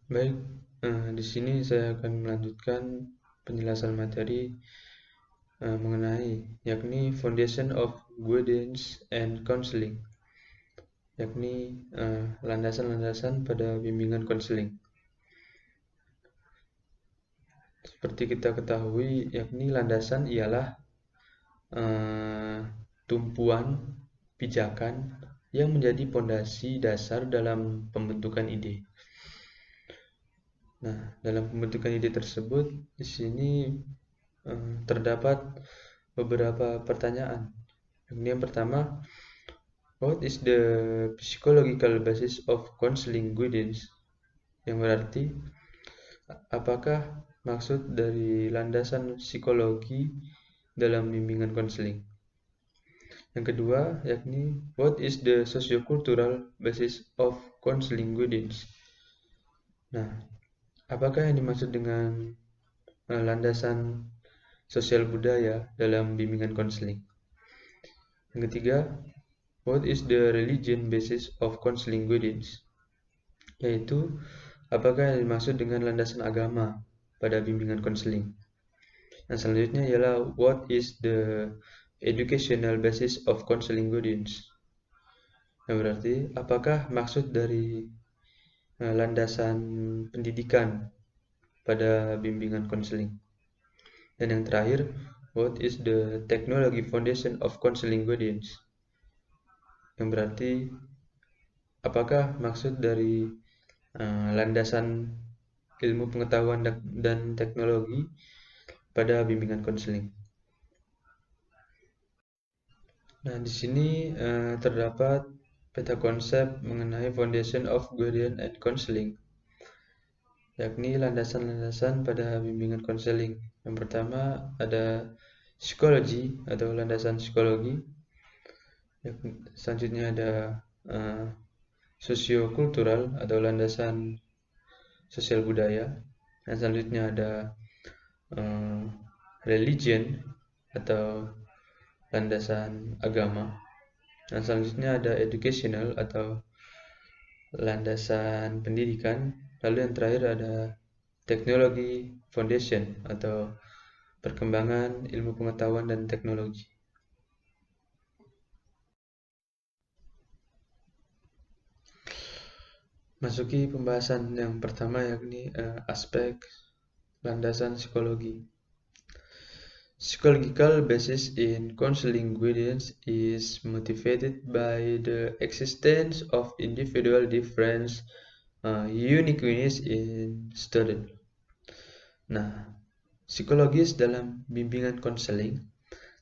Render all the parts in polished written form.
Baik, di sini saya akan melanjutkan penjelasan materi mengenai yakni Foundation of Guidance and Counseling, yakni landasan-landasan pada bimbingan konseling. Seperti kita ketahui, yakni landasan ialah tumpuan pijakan yang menjadi pondasi dasar dalam pembentukan ide. Nah, dalam pembentukan ide tersebut, di sini terdapat beberapa pertanyaan. Yang pertama, what is the psychological basis of counseling guidance? Yang berarti, apakah maksud dari landasan psikologi dalam bimbingan konseling? Yang kedua, yakni what is the sociocultural basis of counseling guidance? Nah, apakah yang dimaksud dengan landasan sosial budaya dalam bimbingan konseling? Yang ketiga, what is the religion basis of counseling guidance? Yaitu, apakah yang dimaksud dengan landasan agama pada bimbingan konseling? Yang selanjutnya ialah what is the educational basis of counseling guidance? Yang berarti, apakah maksud dari landasan pendidikan pada bimbingan konseling? Dan yang terakhir, what is the technology foundation of counseling guidance? Yang berarti, apakah maksud dari landasan ilmu pengetahuan dan teknologi pada bimbingan konseling? Nah, di sini terdapat peta konsep mengenai Foundation of Guidance and Counseling, yakni landasan-landasan pada bimbingan konseling. Yang pertama ada psikologi atau landasan psikologi. Selanjutnya ada sosiokultural atau landasan sosial budaya. Dan selanjutnya ada religion atau landasan agama. Dan selanjutnya ada educational atau landasan pendidikan. Lalu yang terakhir ada teknologi foundation atau perkembangan ilmu pengetahuan dan teknologi. Masuki pembahasan yang pertama, yakni aspek landasan psikologi. Psychological basis in counseling guidance is motivated by the existence of individual difference, uniqueness in student. Nah, psikologis dalam bimbingan konseling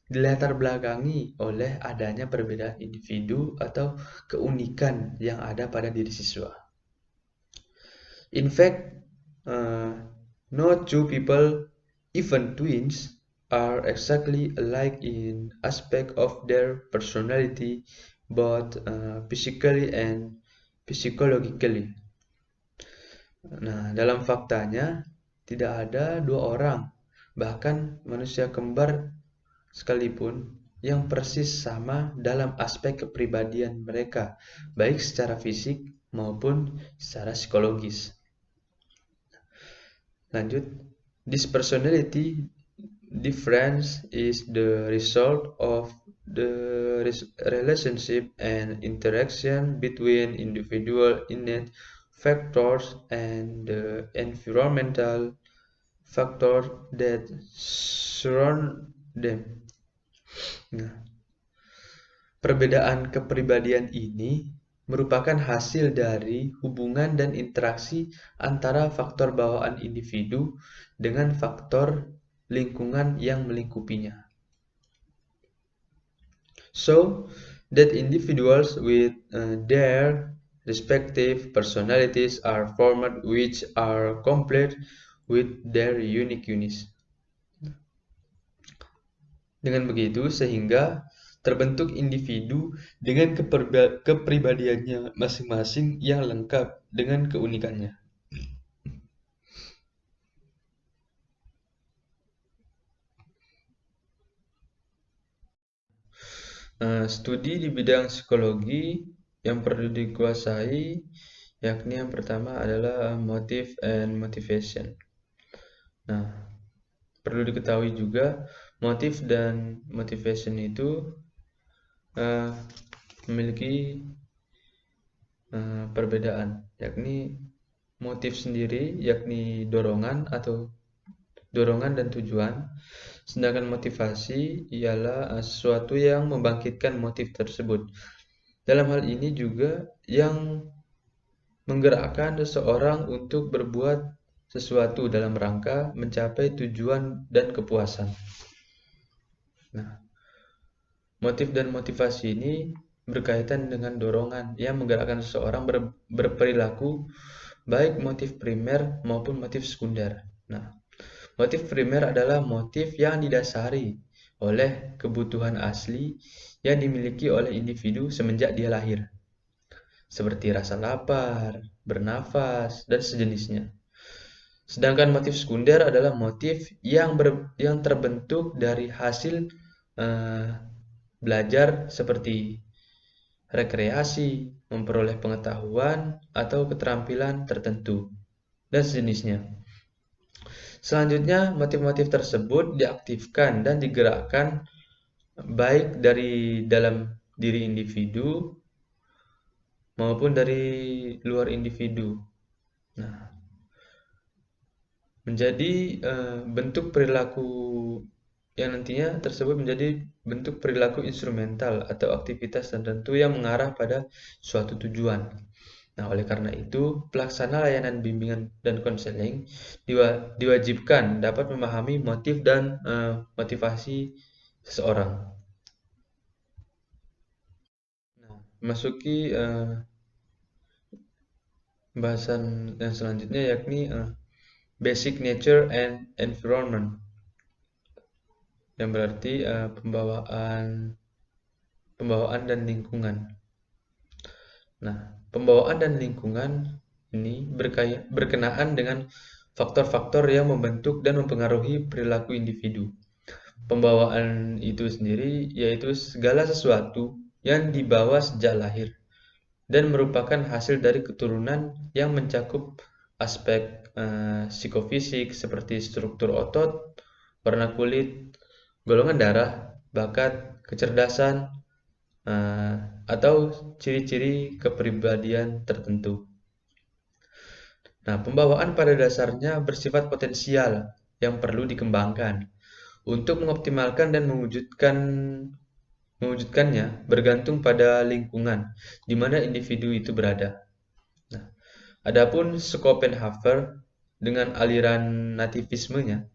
dilatar belakangi oleh adanya perbedaan individu atau keunikan yang ada pada diri siswa. In fact, no two people, even twins, are exactly alike in aspect of their personality, both physically and psychologically. Nah, dalam faktanya, tidak ada dua orang, bahkan manusia kembar sekalipun, yang persis sama dalam aspek kepribadian mereka, baik secara fisik maupun secara psikologis. Lanjut, this personality difference is the result of the relationship and interaction between individual innate factors and the environmental factors that surround them. Nah, perbedaan kepribadian ini merupakan hasil dari hubungan dan interaksi antara faktor bawaan individu dengan faktor lingkungan yang melingkupinya. So that individuals with their respective personalities are formed which are complete with their uniqueness. Dengan begitu, sehingga terbentuk individu dengan kepribadiannya masing-masing yang lengkap dengan keunikannya. Studi di bidang psikologi yang perlu dikuasai yakni yang pertama adalah motive and motivation. Nah, perlu diketahui juga motif dan motivation itu memiliki perbedaan, yakni motif sendiri yakni dorongan dan tujuan, sedangkan motivasi ialah sesuatu yang membangkitkan motif tersebut. Dalam hal ini juga yang menggerakkan seseorang untuk berbuat sesuatu dalam rangka mencapai tujuan dan kepuasan. Nah, motif dan motivasi ini berkaitan dengan dorongan yang menggerakkan seseorang berperilaku, baik motif primer maupun motif sekunder. Nah, motif primer adalah motif yang didasari oleh kebutuhan asli yang dimiliki oleh individu semenjak dia lahir, seperti rasa lapar, bernafas, dan sejenisnya. Sedangkan motif sekunder adalah motif yang terbentuk dari hasil belajar seperti rekreasi, memperoleh pengetahuan atau keterampilan tertentu, dan sejenisnya. Selanjutnya, motif-motif tersebut diaktifkan dan digerakkan baik dari dalam diri individu maupun dari luar individu. Nah, menjadi bentuk perilaku yang nantinya tersebut menjadi bentuk perilaku instrumental atau aktivitas tertentu yang mengarah pada suatu tujuan. Nah, oleh karena itu, pelaksana layanan bimbingan dan konseling diwajibkan dapat memahami motif dan motivasi seseorang. Nah, memasuki pembahasan yang selanjutnya yakni basic nature and environment, yang berarti pembawaan dan lingkungan. Nah, pembawaan dan lingkungan ini berkenaan dengan faktor-faktor yang membentuk dan mempengaruhi perilaku individu. Pembawaan itu sendiri yaitu segala sesuatu yang dibawa sejak lahir dan merupakan hasil dari keturunan yang mencakup aspek psikofisik seperti struktur otot, warna kulit, golongan darah, bakat, kecerdasan, atau ciri-ciri kepribadian tertentu. Nah, pembawaan pada dasarnya bersifat potensial yang perlu dikembangkan. Untuk mengoptimalkan dan mewujudkannya bergantung pada lingkungan di mana individu itu berada. Nah, adapun Schopenhauer dengan aliran nativismenya,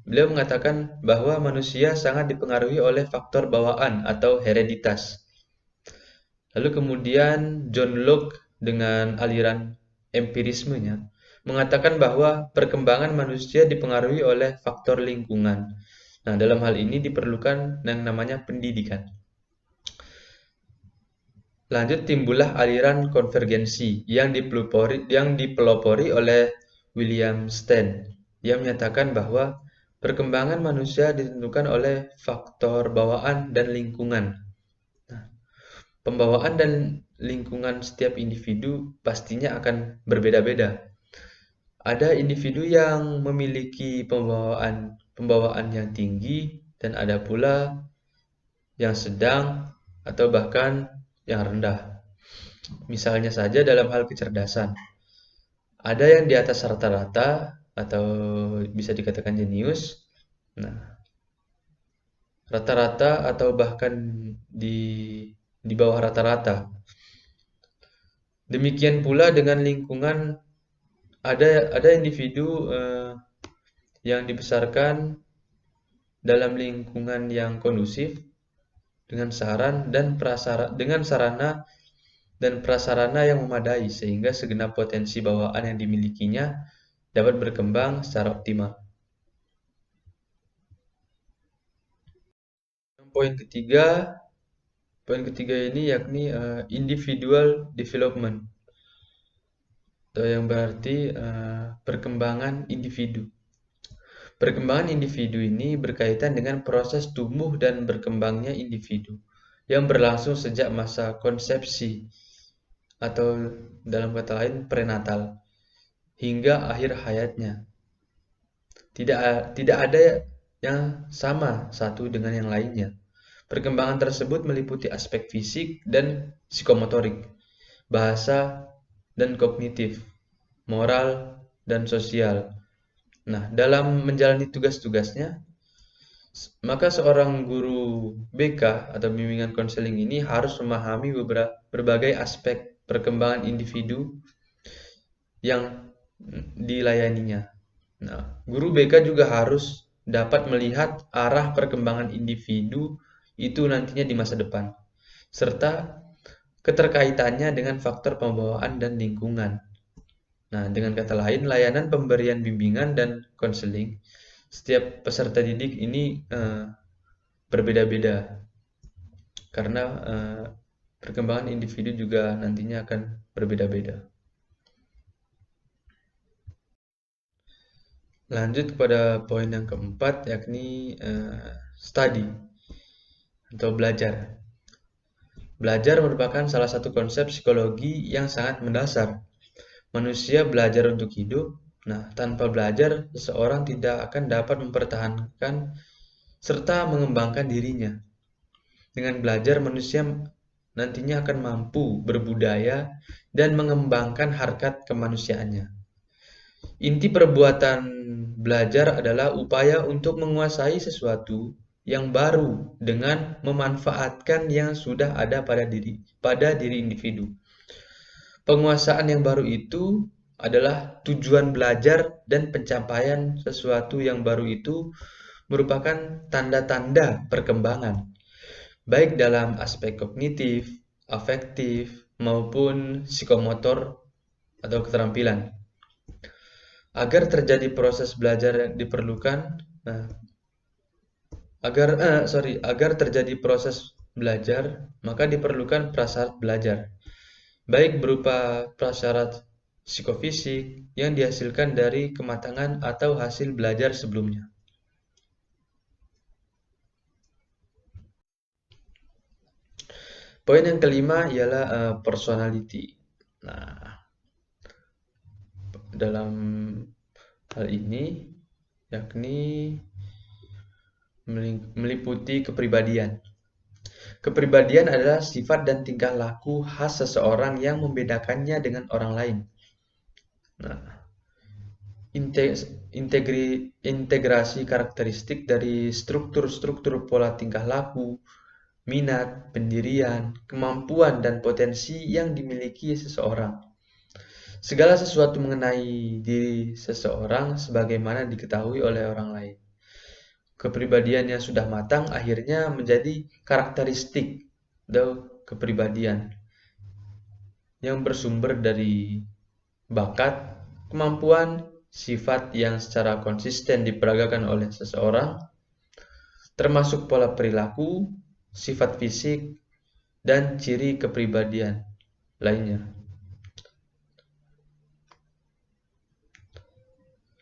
beliau mengatakan bahwa manusia sangat dipengaruhi oleh faktor bawaan atau hereditas. Lalu kemudian John Locke dengan aliran empirismenya mengatakan bahwa perkembangan manusia dipengaruhi oleh faktor lingkungan. Nah, dalam hal ini diperlukan yang namanya pendidikan. Lanjut timbullah aliran konvergensi yang dipelopori oleh William Stein, yang menyatakan bahwa perkembangan manusia ditentukan oleh faktor bawaan dan lingkungan. Nah, pembawaan dan lingkungan setiap individu pastinya akan berbeda-beda. Ada individu yang memiliki pembawaan yang tinggi dan ada pula yang sedang atau bahkan yang rendah. Misalnya saja dalam hal kecerdasan. Ada yang di atas rata-rata atau bisa dikatakan jenius. Nah, rata-rata atau bahkan di bawah rata-rata. Demikian pula dengan lingkungan, ada individu yang dibesarkan dalam lingkungan yang kondusif dengan sarana dan prasarana yang memadai sehingga segenap potensi bawaan yang dimilikinya dapat berkembang secara optimal. Poin ketiga ini yakni individual development, atau yang berarti perkembangan individu. Perkembangan individu ini berkaitan dengan proses tumbuh dan berkembangnya individu yang berlangsung sejak masa konsepsi atau dalam kata lain prenatal, hingga akhir hayatnya. Tidak ada yang sama satu dengan yang lainnya. Perkembangan tersebut meliputi aspek fisik dan psikomotorik, bahasa dan kognitif, moral dan sosial. Nah, dalam menjalani tugas-tugasnya, maka seorang guru BK atau bimbingan konseling ini harus memahami berbagai aspek perkembangan individu yang dilayaninya. Nah, guru BK juga harus dapat melihat arah perkembangan individu itu nantinya di masa depan, serta keterkaitannya dengan faktor pembawaan dan lingkungan. Nah, dengan kata lain, layanan pemberian bimbingan dan konseling setiap peserta didik ini berbeda-beda karena perkembangan individu juga nantinya akan berbeda-beda. Lanjut kepada poin yang keempat, yakni study atau belajar. Belajar merupakan salah satu konsep psikologi yang sangat mendasar. Manusia belajar untuk hidup. Nah, tanpa belajar, seseorang tidak akan dapat mempertahankan serta mengembangkan dirinya. Dengan belajar, manusia nantinya akan mampu berbudaya dan mengembangkan harkat kemanusiaannya. Inti perbuatan belajar adalah upaya untuk menguasai sesuatu yang baru dengan memanfaatkan yang sudah ada pada diri individu. Penguasaan yang baru itu adalah tujuan belajar, dan pencapaian sesuatu yang baru itu merupakan tanda-tanda perkembangan, baik dalam aspek kognitif, afektif, maupun psikomotor atau keterampilan. Agar terjadi proses belajar diperlukan, agar terjadi proses belajar, maka diperlukan prasyarat belajar, baik berupa prasyarat psikofisik yang dihasilkan dari kematangan atau hasil belajar sebelumnya. Poin yang kelima ialah personality. Nah, dalam hal ini yakni meliputi kepribadian. Kepribadian adalah sifat dan tingkah laku khas seseorang yang membedakannya dengan orang lain. Nah, integrasi karakteristik dari struktur-struktur pola tingkah laku, minat, pendirian, kemampuan, dan potensi yang dimiliki seseorang. Segala sesuatu mengenai diri seseorang sebagaimana diketahui oleh orang lain. Kepribadian yang sudah matang akhirnya menjadi karakteristik atau kepribadian yang bersumber dari bakat, kemampuan, sifat yang secara konsisten diperagakan oleh seseorang, termasuk pola perilaku, sifat fisik, dan ciri kepribadian lainnya.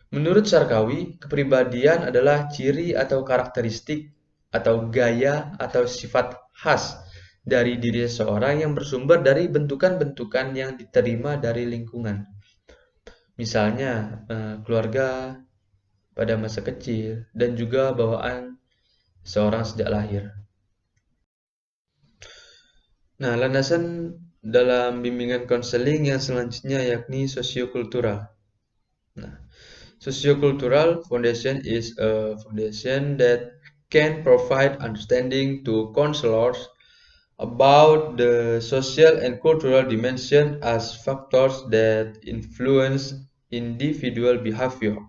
Menurut Syarkawi, kepribadian adalah ciri atau karakteristik atau gaya atau sifat khas dari diri seseorang yang bersumber dari bentukan-bentukan yang diterima dari lingkungan. Misalnya, keluarga pada masa kecil dan juga bawaan seorang sejak lahir. Nah, landasan dalam bimbingan konseling yang selanjutnya yakni sosiokultural. Nah, sociocultural foundation is a foundation that can provide understanding to counselors about the social and cultural dimension as factors that influence individual behavior.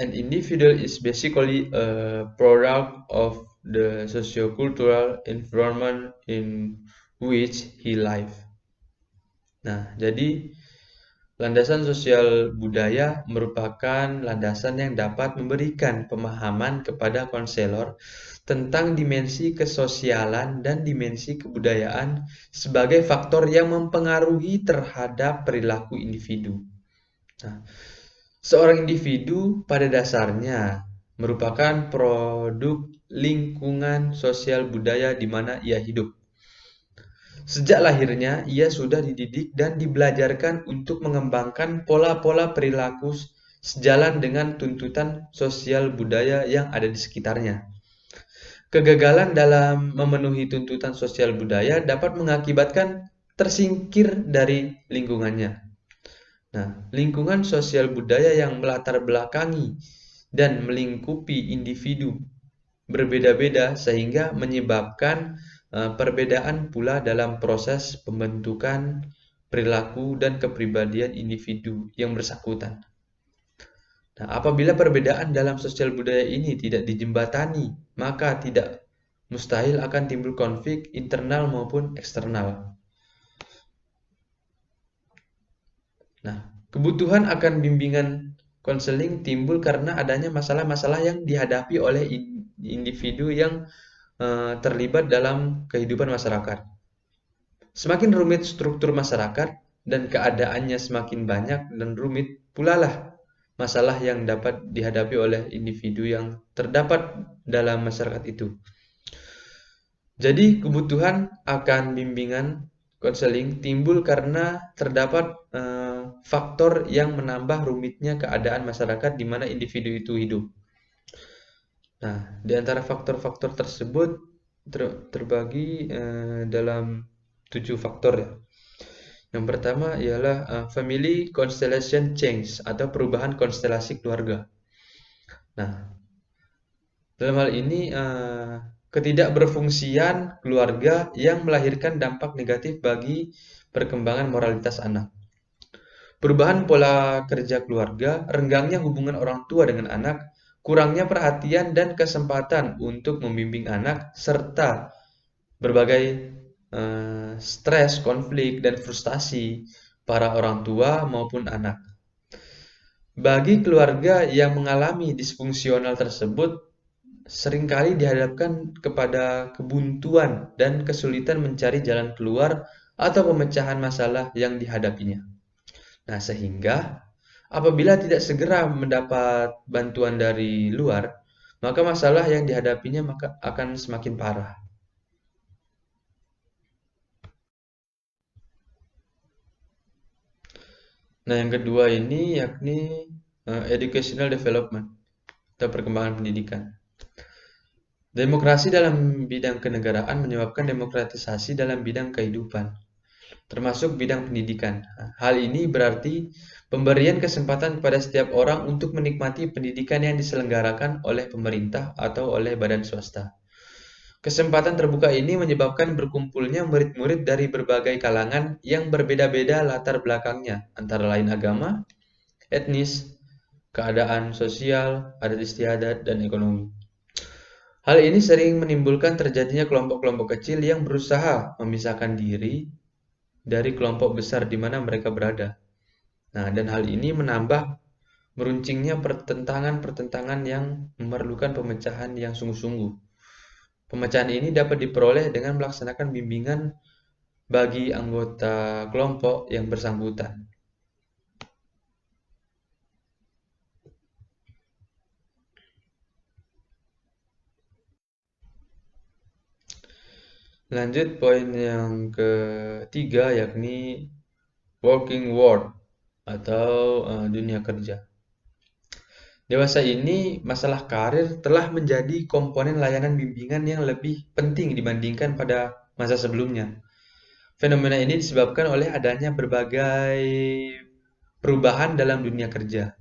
An individual is basically a product of the sociocultural environment in which he lives. Nah, jadi landasan sosial budaya merupakan landasan yang dapat memberikan pemahaman kepada konselor tentang dimensi kesosialan dan dimensi kebudayaan sebagai faktor yang mempengaruhi terhadap perilaku individu. Nah, seorang individu pada dasarnya merupakan produk lingkungan sosial budaya di mana ia hidup. Sejak lahirnya, ia sudah dididik dan dibelajarkan untuk mengembangkan pola-pola perilaku sejalan dengan tuntutan sosial budaya yang ada di sekitarnya. Kegagalan dalam memenuhi tuntutan sosial budaya dapat mengakibatkan tersingkir dari lingkungannya. Nah, lingkungan sosial budaya yang melatar belakangi dan melingkupi individu berbeda-beda sehingga menyebabkan perbedaan pula dalam proses pembentukan perilaku dan kepribadian individu yang bersangkutan. Nah, apabila perbedaan dalam sosial budaya ini tidak dijembatani, maka tidak mustahil akan timbul konflik internal maupun eksternal. Nah, kebutuhan akan bimbingan konseling timbul karena adanya masalah-masalah yang dihadapi oleh individu yang terlibat dalam kehidupan masyarakat. Semakin rumit struktur masyarakat dan keadaannya semakin banyak dan rumit pula lah masalah yang dapat dihadapi oleh individu yang terdapat dalam masyarakat itu. Jadi kebutuhan akan bimbingan konseling timbul karena terdapat faktor yang menambah rumitnya keadaan masyarakat di mana individu itu hidup. Nah, di antara faktor-faktor tersebut terbagi dalam 7 faktor ya. Yang pertama ialah family constellation change atau perubahan konstelasi keluarga. Nah, dalam hal ini ketidakberfungsian keluarga yang melahirkan dampak negatif bagi perkembangan moralitas anak. Perubahan pola kerja keluarga, renggangnya hubungan orang tua dengan anak, kurangnya perhatian dan kesempatan untuk membimbing anak, serta berbagai stres, konflik, dan frustasi para orang tua maupun anak. Bagi keluarga yang mengalami disfungsional tersebut, seringkali dihadapkan kepada kebuntuan dan kesulitan mencari jalan keluar atau pemecahan masalah yang dihadapinya. Nah, sehingga apabila tidak segera mendapat bantuan dari luar, maka masalah yang dihadapinya akan semakin parah. Nah, yang kedua ini yakni educational development atau perkembangan pendidikan. Demokrasi dalam bidang kenegaraan menyebabkan demokratisasi dalam bidang kehidupan, termasuk bidang pendidikan. Hal ini berarti pemberian kesempatan kepada setiap orang untuk menikmati pendidikan yang diselenggarakan oleh pemerintah atau oleh badan swasta. Kesempatan terbuka ini menyebabkan berkumpulnya murid-murid dari berbagai kalangan yang berbeda-beda latar belakangnya, antara lain agama, etnis, keadaan sosial, adat istiadat, dan ekonomi. Hal ini sering menimbulkan terjadinya kelompok-kelompok kecil yang berusaha memisahkan diri dari kelompok besar di mana mereka berada. Nah, dan hal ini menambah meruncingnya pertentangan-pertentangan yang memerlukan pemecahan yang sungguh-sungguh. Pemecahan ini dapat diperoleh dengan melaksanakan bimbingan bagi anggota kelompok yang bersangkutan. Lanjut poin yang ketiga yakni working world atau dunia kerja. Dewasa ini, masalah karir telah menjadi komponen layanan bimbingan yang lebih penting dibandingkan pada masa sebelumnya. Fenomena ini disebabkan oleh adanya berbagai perubahan dalam dunia kerja.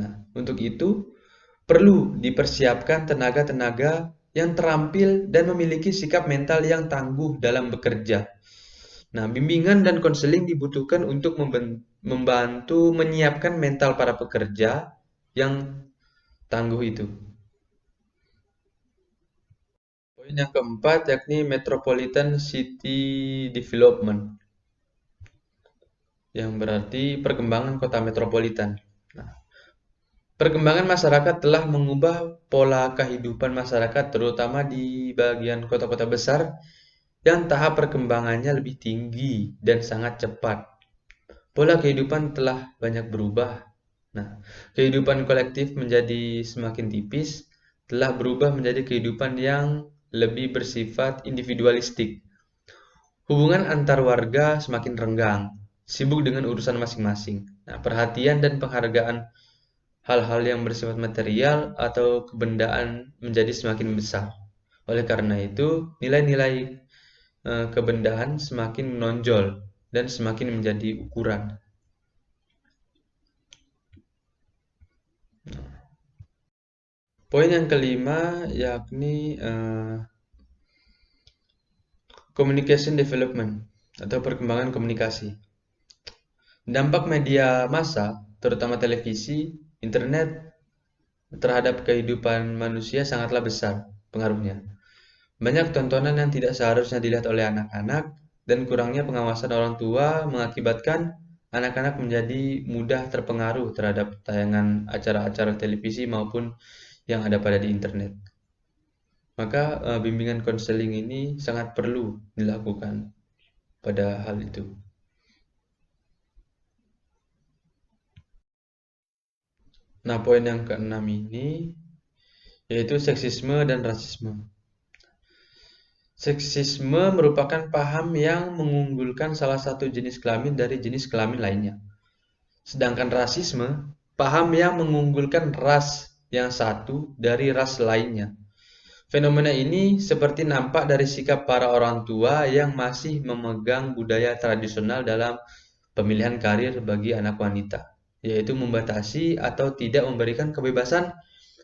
Nah, untuk itu perlu dipersiapkan tenaga-tenaga yang terampil dan memiliki sikap mental yang tangguh dalam bekerja. Nah, bimbingan dan konseling dibutuhkan untuk membantu menyiapkan mental para pekerja yang tangguh itu. Poin yang keempat yakni Metropolitan City Development, yang berarti perkembangan kota metropolitan. Nah, perkembangan masyarakat telah mengubah pola kehidupan masyarakat terutama di bagian kota-kota besar yang tahap perkembangannya lebih tinggi dan sangat cepat. Pola kehidupan telah banyak berubah. Nah, kehidupan kolektif menjadi semakin tipis, telah berubah menjadi kehidupan yang lebih bersifat individualistik. Hubungan antar warga semakin renggang, sibuk dengan urusan masing-masing. Nah, perhatian dan penghargaan hal-hal yang bersifat material atau kebendaan menjadi semakin besar. Oleh karena itu, nilai-nilai kebendaan semakin menonjol dan semakin menjadi ukuran. Poin yang kelima yakni communication development atau perkembangan komunikasi. Dampak media massa, terutama televisi, internet, terhadap kehidupan manusia sangatlah besar pengaruhnya. Banyak tontonan yang tidak seharusnya dilihat oleh anak-anak dan kurangnya pengawasan orang tua mengakibatkan anak-anak menjadi mudah terpengaruh terhadap tayangan acara-acara televisi maupun yang ada pada di internet. Maka bimbingan konseling ini sangat perlu dilakukan pada hal itu. Nah, poin yang keenam ini yaitu seksisme dan rasisme. Seksisme merupakan paham yang mengunggulkan salah satu jenis kelamin dari jenis kelamin lainnya. Sedangkan rasisme, paham yang mengunggulkan ras yang satu dari ras lainnya. Fenomena ini seperti nampak dari sikap para orang tua yang masih memegang budaya tradisional dalam pemilihan karir bagi anak wanita, yaitu membatasi atau tidak memberikan kebebasan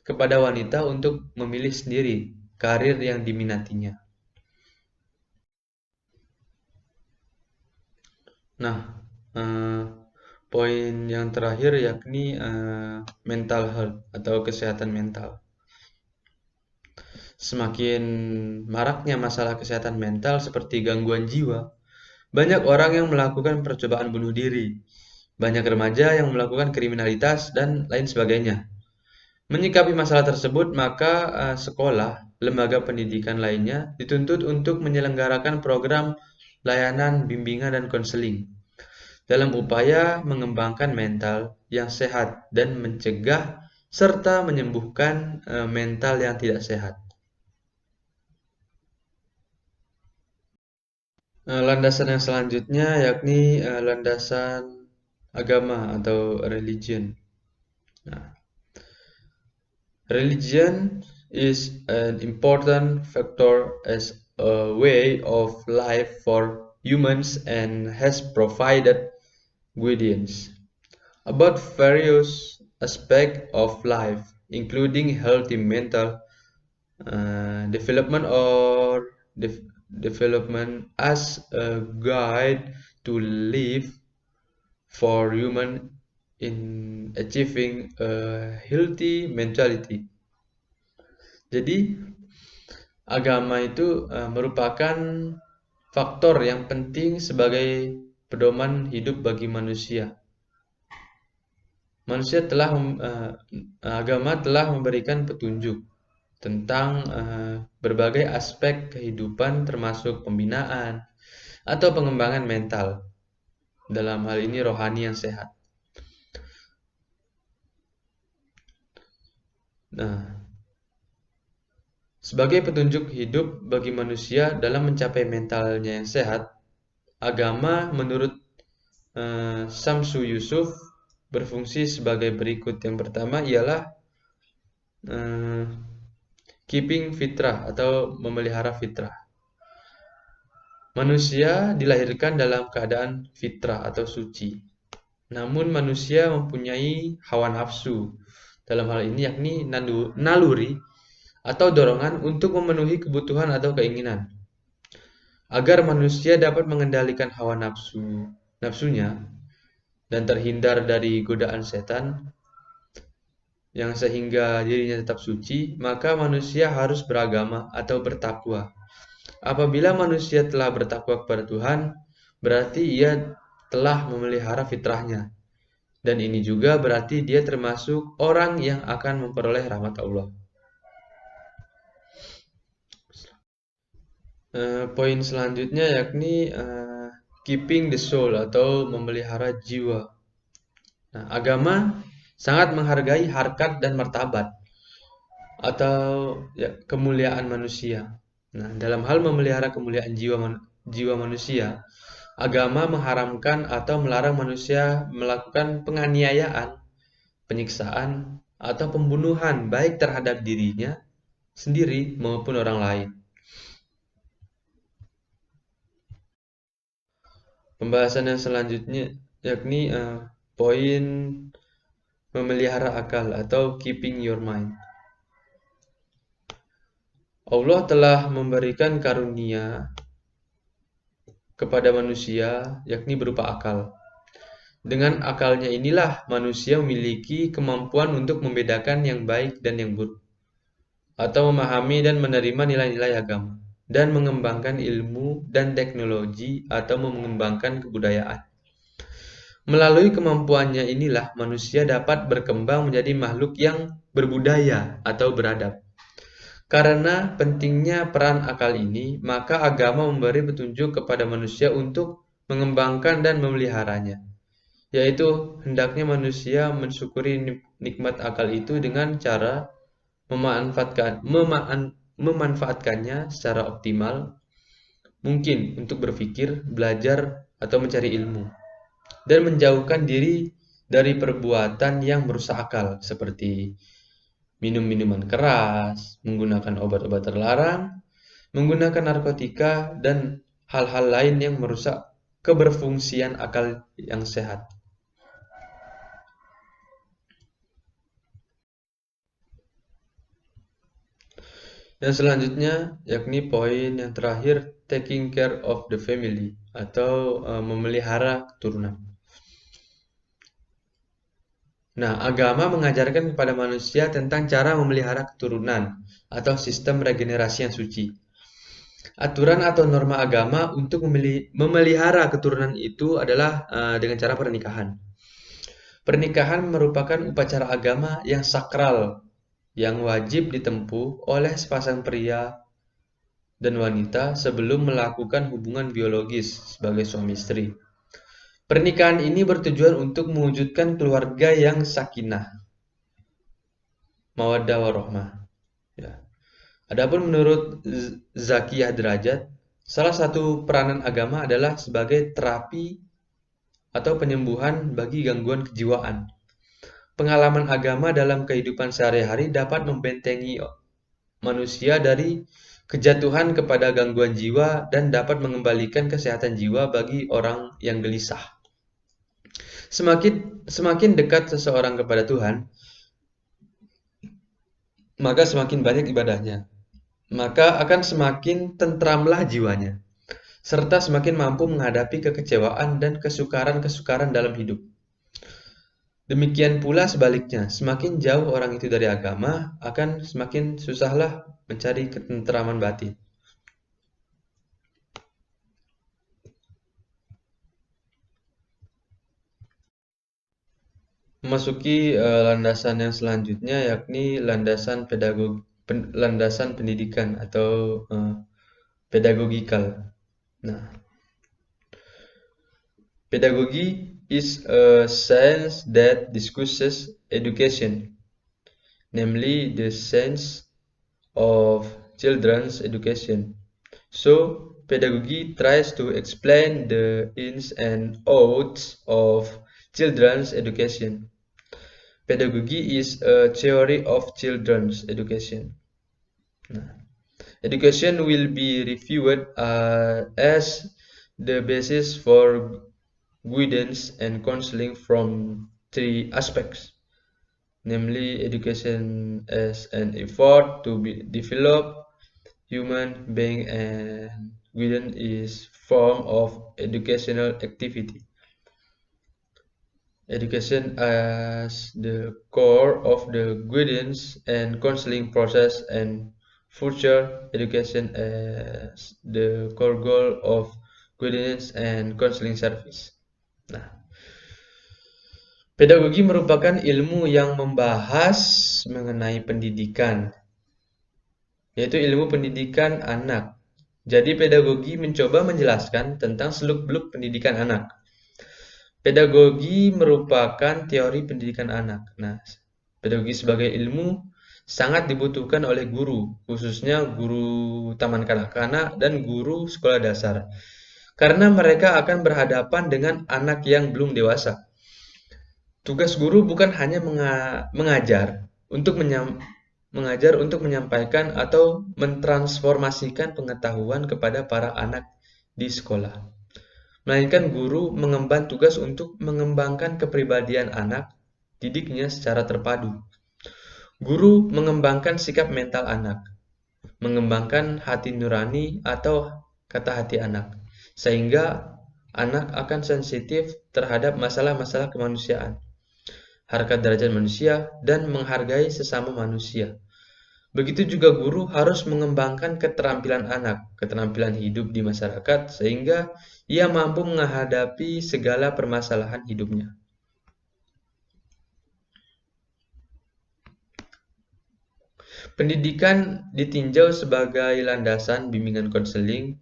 kepada wanita untuk memilih sendiri karir yang diminatinya. Nah, poin yang terakhir yakni mental health atau kesehatan mental. Semakin maraknya masalah kesehatan mental seperti gangguan jiwa, banyak orang yang melakukan percobaan bunuh diri, banyak remaja yang melakukan kriminalitas, dan lain sebagainya. Menyikapi masalah tersebut, maka sekolah, lembaga pendidikan lainnya dituntut untuk menyelenggarakan program layanan bimbingan dan konseling dalam upaya mengembangkan mental yang sehat dan mencegah serta menyembuhkan mental yang tidak sehat. Landasan yang selanjutnya yakni landasan agama atau religion. Nah, religion is an important factor as a way of life for humans and has provided guidance about various aspects of life, including healthy mental development or development as a guide to live for human in achieving a healthy mentality. Jadi agama itu merupakan faktor yang penting sebagai pedoman hidup bagi manusia. Agama telah memberikan petunjuk tentang berbagai aspek kehidupan termasuk pembinaan atau pengembangan mental. Dalam hal ini rohani yang sehat. Nah, sebagai petunjuk hidup bagi manusia dalam mencapai mentalnya yang sehat, agama menurut Samsu Yusuf berfungsi sebagai berikut. Yang pertama ialah keeping fitrah atau memelihara fitrah. Manusia dilahirkan dalam keadaan fitrah atau suci. Namun manusia mempunyai hawa nafsu. Dalam hal ini yakni naluri atau dorongan untuk memenuhi kebutuhan atau keinginan. Agar manusia dapat mengendalikan hawa nafsunya dan terhindar dari godaan setan yang sehingga dirinya tetap suci, maka manusia harus beragama atau bertakwa. Apabila manusia telah bertakwa kepada Tuhan, berarti ia telah memelihara fitrahnya. Dan ini juga berarti dia termasuk orang yang akan memperoleh rahmat Allah. Poin selanjutnya yakni keeping the soul atau memelihara jiwa. Nah, agama sangat menghargai harkat dan martabat atau kemuliaan manusia. Nah, dalam hal memelihara kemuliaan jiwa jiwa manusia. Agama mengharamkan atau melarang manusia melakukan penganiayaan, penyiksaan, atau pembunuhan baik terhadap dirinya sendiri maupun orang lain. Pembahasan yang selanjutnya yakni poin memelihara akal atau keeping your mind. Allah telah memberikan karunia kepada manusia, yakni berupa akal. Dengan akalnya inilah manusia memiliki kemampuan untuk membedakan yang baik dan yang buruk, atau memahami dan menerima nilai-nilai agama, dan mengembangkan ilmu dan teknologi atau mengembangkan kebudayaan. Melalui kemampuannya inilah manusia dapat berkembang menjadi makhluk yang berbudaya atau beradab. Karena pentingnya peran akal ini, maka agama memberi petunjuk kepada manusia untuk mengembangkan dan memeliharanya, yaitu hendaknya manusia mensyukuri nikmat akal itu dengan cara memanfaatkannya secara optimal mungkin untuk berpikir, belajar, atau mencari ilmu, dan menjauhkan diri dari perbuatan yang merusak akal seperti minum minuman keras, menggunakan obat-obat terlarang, menggunakan narkotika, dan hal-hal lain yang merusak keberfungsian akal yang sehat. Yang selanjutnya yakni poin yang terakhir, taking care of the family atau memelihara keturunan. Nah, agama mengajarkan kepada manusia tentang cara memelihara keturunan atau sistem regenerasi yang suci. Aturan atau norma agama untuk memelihara keturunan itu adalah dengan cara pernikahan. Pernikahan merupakan upacara agama yang sakral yang wajib ditempuh oleh sepasang pria dan wanita sebelum melakukan hubungan biologis sebagai suami istri. Pernikahan ini bertujuan untuk mewujudkan keluarga yang sakinah, mawaddah warahmah. Ya. Adapun menurut Zakiyah Derajat, salah satu peranan agama adalah sebagai terapi atau penyembuhan bagi gangguan kejiwaan. Pengalaman agama dalam kehidupan sehari-hari dapat membentengi manusia dari kejatuhan kepada gangguan jiwa dan dapat mengembalikan kesehatan jiwa bagi orang yang gelisah. Semakin dekat seseorang kepada Tuhan, maka semakin banyak ibadahnya. Maka akan semakin tentramlah jiwanya, serta semakin mampu menghadapi kekecewaan dan kesukaran-kesukaran dalam hidup. Demikian pula sebaliknya, semakin jauh orang itu dari agama, akan semakin susahlah mencari ketentraman batin. Memasuki landasan yang selanjutnya, yakni landasan pendidikan atau pedagogikal. Nah, pedagogy is a science that discusses education, namely the science of children's education. So, pedagogy tries to explain the ins and outs of children's education. Pedagogy is a theory of children's education. Nah, education will be reviewed as the basis for guidance and counseling from three aspects, namely education as an effort to develop human being, and guidance is form of educational activity. Education as the core of the guidance and counseling process, and future education as the core goal of guidance and counseling service. Nah, pedagogi merupakan ilmu yang membahas mengenai pendidikan, yaitu ilmu pendidikan anak. Jadi pedagogi mencoba menjelaskan tentang seluk-beluk pendidikan anak. Pedagogi merupakan teori pendidikan anak. Nah, pedagogi sebagai ilmu sangat dibutuhkan oleh guru, khususnya guru taman kanak-kanak dan guru sekolah dasar. karena mereka akan berhadapan dengan anak yang belum dewasa. Tugas guru bukan hanya mengajar untuk menyampaikan atau mentransformasikan pengetahuan kepada para anak di sekolah, melainkan guru mengemban tugas untuk mengembangkan kepribadian anak didiknya secara terpadu. Guru mengembangkan sikap mental anak, mengembangkan hati nurani atau kata hati anak, sehingga anak akan sensitif terhadap masalah-masalah kemanusiaan, harkat derajat manusia, dan menghargai sesama manusia. Begitu juga guru harus mengembangkan keterampilan anak, keterampilan hidup di masyarakat, sehingga ia mampu menghadapi segala permasalahan hidupnya. Pendidikan ditinjau sebagai landasan bimbingan konseling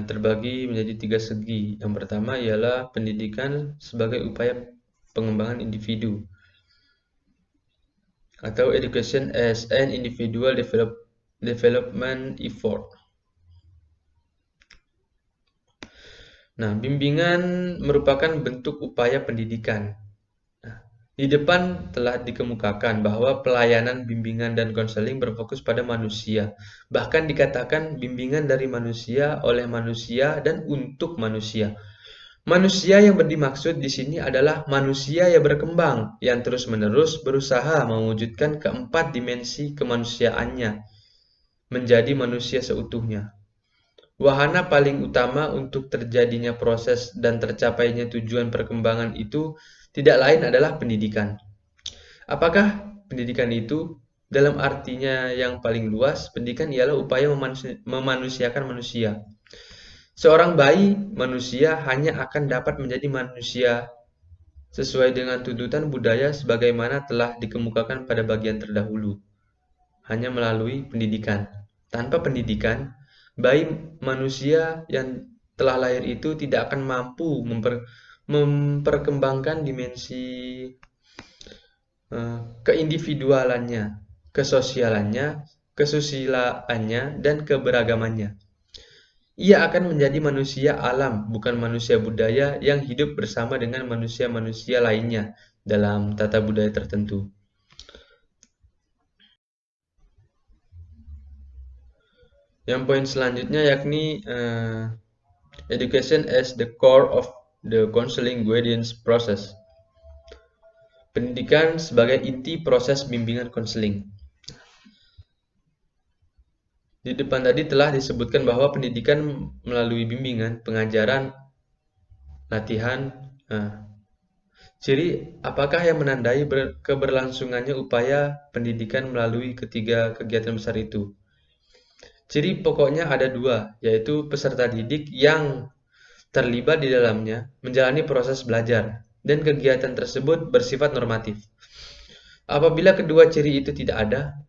terbagi menjadi 3 segi. Yang pertama ialah pendidikan sebagai upaya pengembangan individu, atau education as an individual development effort. Nah, bimbingan merupakan bentuk upaya pendidikan. Di depan telah dikemukakan bahwa pelayanan bimbingan dan konseling berfokus pada manusia. Bahkan dikatakan bimbingan dari manusia, oleh manusia, dan untuk manusia. Manusia yang dimaksud di sini adalah manusia yang berkembang, yang terus-menerus berusaha mewujudkan keempat dimensi kemanusiaannya, menjadi manusia seutuhnya. Wahana paling utama untuk terjadinya proses dan tercapainya tujuan perkembangan itu tidak lain adalah pendidikan. Apakah pendidikan itu? Dalam artinya yang paling luas, pendidikan ialah upaya memanusiakan manusia. Seorang bayi manusia hanya akan dapat menjadi manusia sesuai dengan tuntutan budaya sebagaimana telah dikemukakan pada bagian terdahulu, hanya melalui pendidikan. Tanpa pendidikan, bayi manusia yang telah lahir itu tidak akan mampu memperkembangkan dimensi keindividualannya, kesosialannya, kesusilaannya, dan keberagamannya. Ia akan menjadi manusia alam, bukan manusia budaya yang hidup bersama dengan manusia-manusia lainnya dalam tata budaya tertentu. Yang poin selanjutnya yakni education as the core of the counseling guidance process. Pendidikan sebagai inti proses bimbingan konseling. Di depan tadi telah disebutkan bahwa pendidikan melalui bimbingan, pengajaran, latihan. Ciri apakah yang menandai keberlangsungannya upaya pendidikan melalui ketiga kegiatan besar itu? Ciri pokoknya ada dua, yaitu peserta didik yang terlibat di dalamnya menjalani proses belajar, dan kegiatan tersebut bersifat normatif. Apabila kedua ciri itu tidak ada,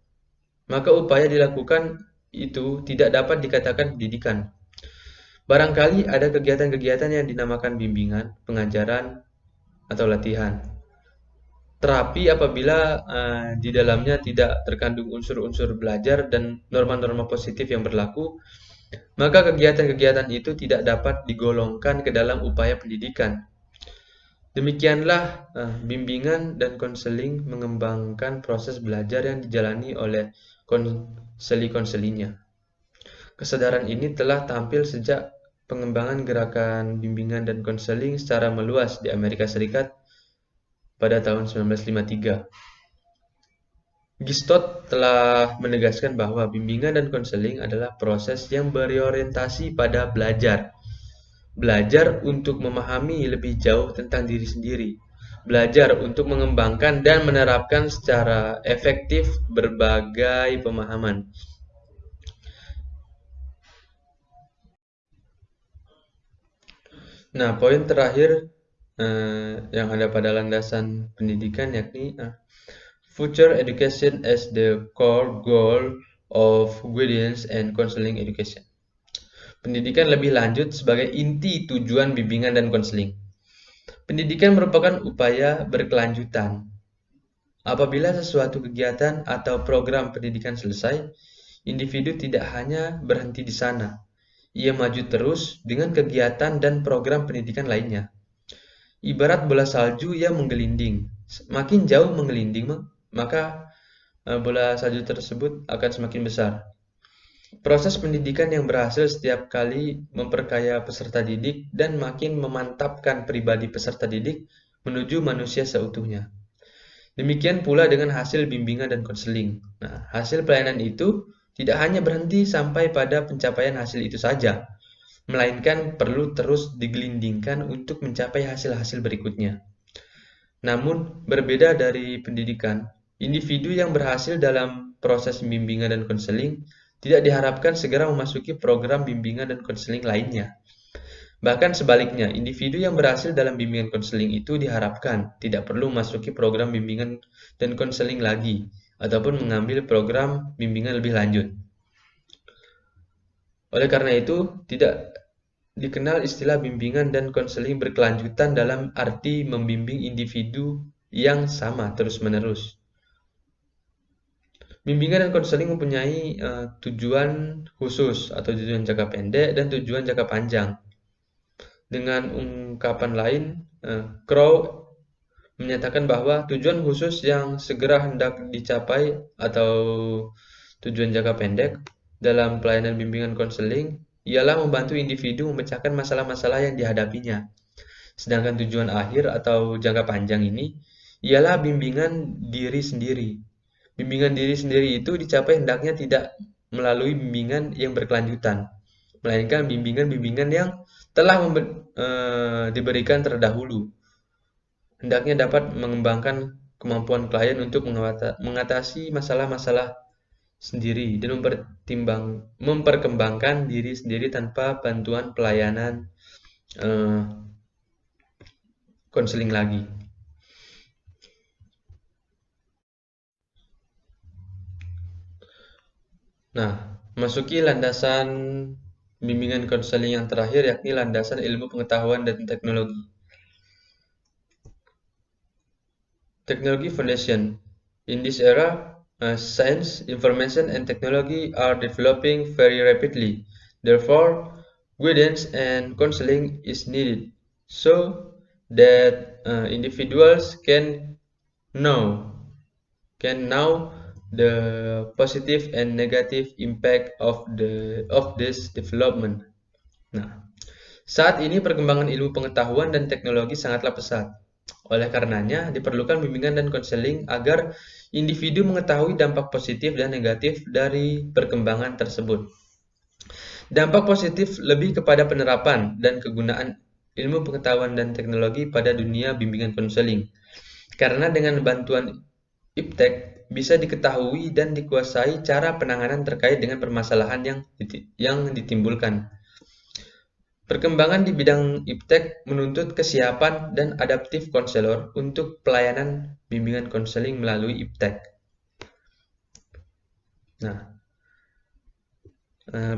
maka upaya dilakukan itu tidak dapat dikatakan pendidikan. Barangkali ada kegiatan-kegiatan yang dinamakan bimbingan, pengajaran, atau latihan. Terapi apabila di dalamnya tidak terkandung unsur-unsur belajar dan norma-norma positif yang berlaku, maka kegiatan-kegiatan itu tidak dapat digolongkan ke dalam upaya pendidikan. Demikianlah bimbingan dan konseling mengembangkan proses belajar yang dijalani oleh konseli-konselinya. Kesadaran ini telah tampil sejak pengembangan gerakan bimbingan dan konseling secara meluas di Amerika Serikat pada tahun 1953. Gistot telah menegaskan bahwa bimbingan dan konseling adalah proses yang berorientasi pada belajar. Belajar untuk memahami lebih jauh tentang diri sendiri. Belajar untuk mengembangkan dan menerapkan secara efektif berbagai pemahaman. Nah, poin terakhir yang ada pada landasan pendidikan yakni future education as the core goal of guidance and counseling education. Pendidikan lebih lanjut sebagai inti tujuan bimbingan dan konseling. Pendidikan merupakan upaya berkelanjutan. Apabila sesuatu kegiatan atau program pendidikan selesai, individu tidak hanya berhenti di sana. ia maju terus dengan kegiatan dan program pendidikan lainnya. Ibarat bola salju yang menggelinding. Makin jauh menggelinding, maka bola salju tersebut akan semakin besar. Proses pendidikan yang berhasil setiap kali memperkaya peserta didik dan makin memantapkan pribadi peserta didik menuju manusia seutuhnya. Demikian pula dengan hasil bimbingan dan konseling. Nah, hasil pelayanan itu tidak hanya berhenti sampai pada pencapaian hasil itu saja, melainkan perlu terus digelindingkan untuk mencapai hasil-hasil berikutnya. Namun, berbeda dari pendidikan, individu yang berhasil dalam proses bimbingan dan konseling tidak diharapkan segera memasuki program bimbingan dan konseling lainnya. Bahkan sebaliknya, individu yang berhasil dalam bimbingan konseling itu diharapkan tidak perlu memasuki program bimbingan dan konseling lagi, ataupun mengambil program bimbingan lebih lanjut. Oleh karena itu, tidak dikenal istilah bimbingan dan konseling berkelanjutan dalam arti membimbing individu yang sama terus-menerus. Bimbingan dan konseling mempunyai tujuan khusus atau tujuan jangka pendek dan tujuan jangka panjang. Dengan ungkapan lain, Crow menyatakan bahwa tujuan khusus yang segera hendak dicapai atau tujuan jangka pendek dalam pelayanan bimbingan konseling ialah membantu individu memecahkan masalah-masalah yang dihadapinya. Sedangkan tujuan akhir atau jangka panjang ini ialah bimbingan diri sendiri. Bimbingan diri sendiri itu dicapai hendaknya tidak melalui bimbingan yang berkelanjutan, melainkan bimbingan-bimbingan yang telah diberikan terdahulu. Hendaknya dapat mengembangkan kemampuan klien untuk mengatasi masalah-masalah sendiri dan memperkembangkan diri sendiri tanpa bantuan pelayanan konseling lagi. Nah, masuki landasan bimbingan konseling yang terakhir, yakni landasan ilmu pengetahuan dan teknologi. Technology Foundation. In this era, science, information, and technology are developing very rapidly. Therefore, guidance and counseling is needed so that individuals can know the positive and negative impact of this development. Nah, saat ini perkembangan ilmu pengetahuan dan teknologi sangatlah pesat. Oleh karenanya, diperlukan bimbingan dan konseling agar individu mengetahui dampak positif dan negatif dari perkembangan tersebut. Dampak positif lebih kepada penerapan dan kegunaan ilmu pengetahuan dan teknologi pada dunia bimbingan konseling. Karena dengan bantuan iptek bisa diketahui dan dikuasai cara penanganan terkait dengan permasalahan yang ditimbulkan. Perkembangan di bidang iptek menuntut kesiapan dan adaptif konselor untuk pelayanan bimbingan konseling melalui iptek. Nah,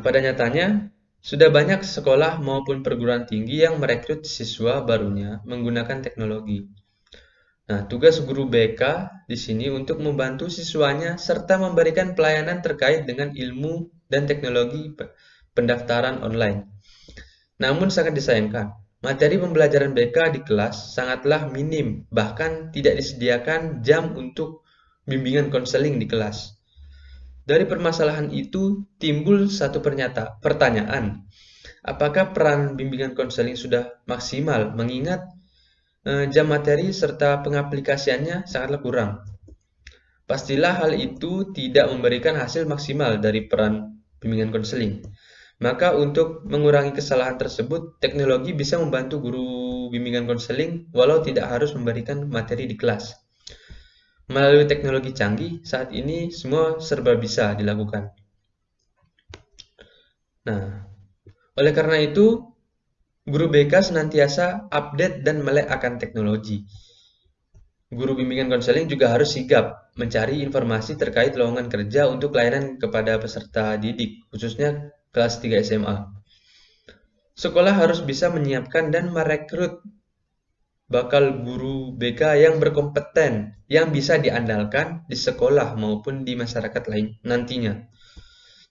pada nyatanya, sudah banyak sekolah maupun perguruan tinggi yang merekrut siswa barunya menggunakan teknologi. Nah, tugas guru BK di sini untuk membantu siswanya serta memberikan pelayanan terkait dengan ilmu dan teknologi pendaftaran online. Namun sangat disayangkan, materi pembelajaran BK di kelas sangatlah minim, bahkan tidak disediakan jam untuk bimbingan konseling di kelas. Dari permasalahan itu timbul satu pertanyaan, apakah peran bimbingan konseling sudah maksimal mengingat jam materi serta pengaplikasiannya sangatlah kurang. Pastilah hal itu tidak memberikan hasil maksimal dari peran bimbingan konseling. Maka untuk mengurangi kesalahan tersebut, teknologi bisa membantu guru bimbingan konseling walau tidak harus memberikan materi di kelas. Melalui teknologi canggih, saat ini semua serba bisa dilakukan. Nah, oleh karena itu, guru BK senantiasa update dan melek akan teknologi. Guru bimbingan konseling juga harus sigap mencari informasi terkait lowongan kerja untuk pelayanan kepada peserta didik, khususnya kelas 3 SMA. Sekolah harus bisa menyiapkan dan merekrut bakal guru BK yang berkompeten, yang bisa diandalkan di sekolah maupun di masyarakat lain nantinya.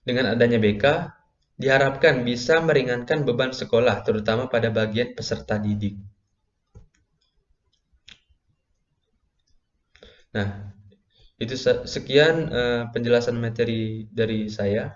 Dengan adanya BK, diharapkan bisa meringankan beban sekolah, terutama pada bagian peserta didik. Nah, itu sekian penjelasan materi dari saya.